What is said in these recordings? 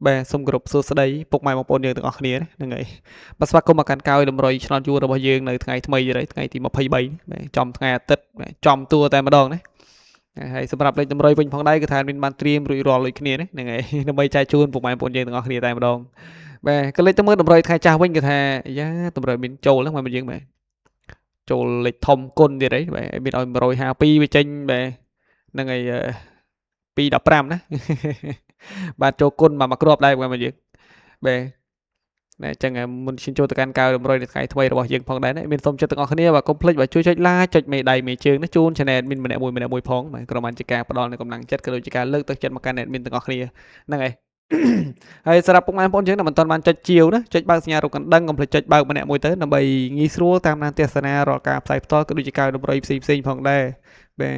បាទសូមគោរពសួស្តីពុកម៉ែបងប្អូនយើងទាំងអស់គ្នាហ្នឹងហើយបាទស្វាគមន៍មកកាន់កោយតម្រុយឆ្នោតយួររបស់យើងនៅថ្ងៃថ្មីទៀតហើយថ្ងៃទី23បាទចំថ្ងៃអាទិត្យចំតួតែម្ដងណាហើយសម្រាប់លេខតម្រុយវិញផងដែរគឺថាមានបានត្រៀមរួចរាល់ដូចគ្នាហ្នឹងហើយដើម្បីចែកជូនពុកម៉ែបងប្អូនយើងទាំងអស់គ្នាតែម្ដងបាទក៏លេខទៅមើលតម្រុយថ្ងៃចាស់វិញគឺថាយ៉ាតម្រុយមានចូលហ្នឹងមកយើងបាទចូលលេខធំគុណទៀតហើយបាទមានឲ្យ152វាចេញបាទហ្នឹងហើយ215ណាបាទចូលគុណមកគ្រាប់ដែរបងប្អូនយើងបាទណែអញ្ចឹងមុនឈានចូលទៅកាន់កៅតម្រុយនៅថ្ងៃថ្មីរបស់យើងផងដែរណាមានសូមចិត្តទាំងអស់គ្នាបាទកុំភ្លេចបាទជួយចុច like ចុចមេដៃមេជើងណាជូន channel មានម្នាក់មួយផងបាទក្រុមបានជាការផ្ដល់នៅកម្លាំងចិត្តក៏ដូចជាការលើកទឹកចិត្តមកកាន់ admin ទាំងអស់គ្នាហ្នឹងហើយហើយសម្រាប់ពុកម៉ែបងប្អូនយើងដែលមិនទាន់បានចុចជាវណាចុចបើកសញ្ញារូបកណ្ដឹងកុំភ្លេចចុចបើកម្នាក់មួយទៅដើម្បីងាយស្រួលតាមដានទស្សនារាល់ការផ្សាយផ្ទាល់ក៏ដូចជាកៅតម្រុយផ្សេងផងដែរបាទ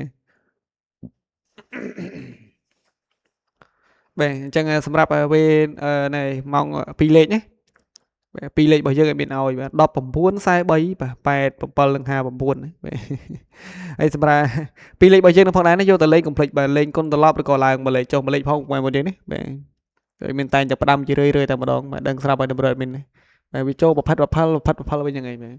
បាទអញ្ចឹងសម្រាប់វេណែម៉ោង2លេខណា2លេខរបស់យើងឲ្យមានឲ្យបាទ19 43បាទ8 7និង59ណាបាទហើយសម្រាប់2លេខរបស់យើងនឹងផងដែរណាយកទៅលេខកុំភ្លេចបាទលេខគុណត្រឡប់ឬក៏ឡើងមកលេខចុះមកលេខផងបងប្អូនយើងនេះបាទហើយមានតែងតែផ្ដាំជារឿយតែម្ដងបាទដឹងស្រាប់ហើយតម្រូវមានបាទវាចូលប្រផិតវិញហ្នឹងហើយបាទ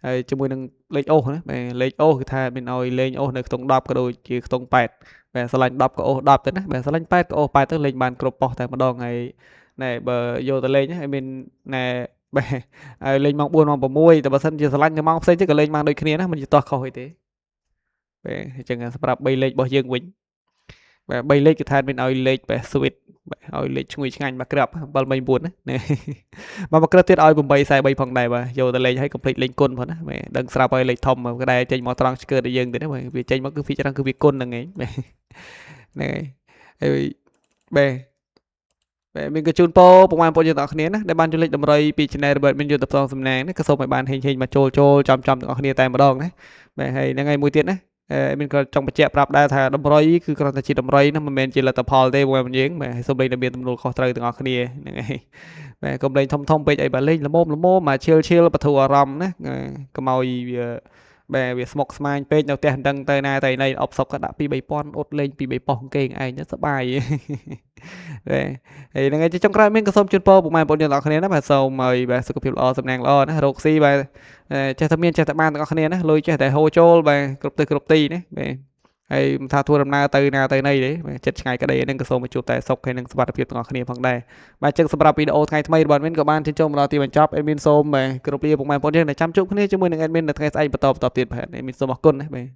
ហើយជាមួយនឹងលេខអូសណាបាទលេខអូសគឺថាមានឲ្យលេងអូសនៅខ្ទង់10ក៏ដូចជាខ្ទង់8បាទស្រឡាញ់10ក៏អូស10ទៅណាបាទស្រឡាញ់8ក៏អូស8ទៅលេងបានគ្រប់ប៉ុសតែម្ដងហើយណែបើយកទៅលេងហើយមានណែបាទហើយលេងម៉ោង4ម៉ោង6តែបើសិនជាស្រឡាញ់ទៅម៉ោងផ្សេងទៀតក៏លេងបានដូចគ្នាណាមិនជាតោះខុសអីទេបាទអញ្ចឹងសម្រាប់3លេខរបស់យើងវិញបាទ3លេខគឺថាមានឲ្យលេខបាទ sweet បាទឲ្យលេខឈ្ងុយឆ្ងាញ់មកក្រាប់739ណាមកក្រាប់ទៀតឲ្យ843ផងដែរបាទយកទៅលេខឲ្យកុំភ្លេចលេខគុណផងណាបាទដឹងស្រាប់ហើយលេខធំក៏ដែរចេញមកត្រង់ឆ្កើដល់យើងទៀតណាបាទវាចេញមកគឺវាច្រើនគឺវាគុណហ្នឹងឯងបាទហ្នឹងហើយបាទមានក៏ជូនពរពុកម៉ែបងប្អូនយើងទាំងអស់គ្នាណាដែលបានជួយលេខតម្រុយពី channel របស់មានយុទ្ធផ្សងសំណាងណាក៏សូមឲ្យបានហេងមកចូលចំទាំងអស់គ្នាតែម្ដងណាបាទហើយហ្នឹងហើយមួយទៀតណាមានក៏ចង់បញ្ជាក់ប្រាប់ដែរថាតម្រុយគឺគ្រាន់តែជាតម្រុយណាមិនមែនជាលទ្ធផលទេបងប្អូនយើងបាទហើយសូមលេខដែលមានទំនួលខុសត្រូវទាំងអស់គ្នាហ្នឹងហើយបាទកុំលេងធំពេកអីបាទលេងល្មមមកឈិលបទូអារម្មណ៍ណាកុំឲ្យវាបាទវាស្មុកស្មាញពេកនៅផ្ទះដឹងទៅណាទៅណីអបសុកក៏ដាក់2 3000អត់លេង2 3000ប៉ោះគេឯងសប្បាយបាទហើយហ្នឹងហើយចុងក្រោយមានក៏សូមជូនពរពុកម៉ែបងប្អូនទាំងអស់គ្នាណាបាទសូមឲ្យបាទសុខភាពល្អសំណាងល្អណារកស៊ីបាទចេះតែមានចេះតែបានទាំងអស់គ្នាណាលុយចេះតែហូរចូលបាទគ្រប់ទិសគ្រប់ទីណាបាទហើយមិនថាធ្វើដំណើរទៅណាទៅណីទេបាទចិត្តឆ្ងាយក្តីហ្នឹងក៏សូមជួបតែសុខហើយនឹងសុខភាពទាំងអស់គ្នាផងដែរបាទចឹងសម្រាប់វីដេអូថ្ងៃថ្មីរបស់មានក៏បានជិះចូលមកដល់ទីបញ្ចប់អេមីនសូមបាទគ្រប់លាពុកម៉ែបងប្អូនយើងដែលចាំជួបគ្នាជាមួយនឹងអេមីននៅថ្ងៃស្អែកបន្តទៀតបាទអេមីនសូមអរគុណណាបាទ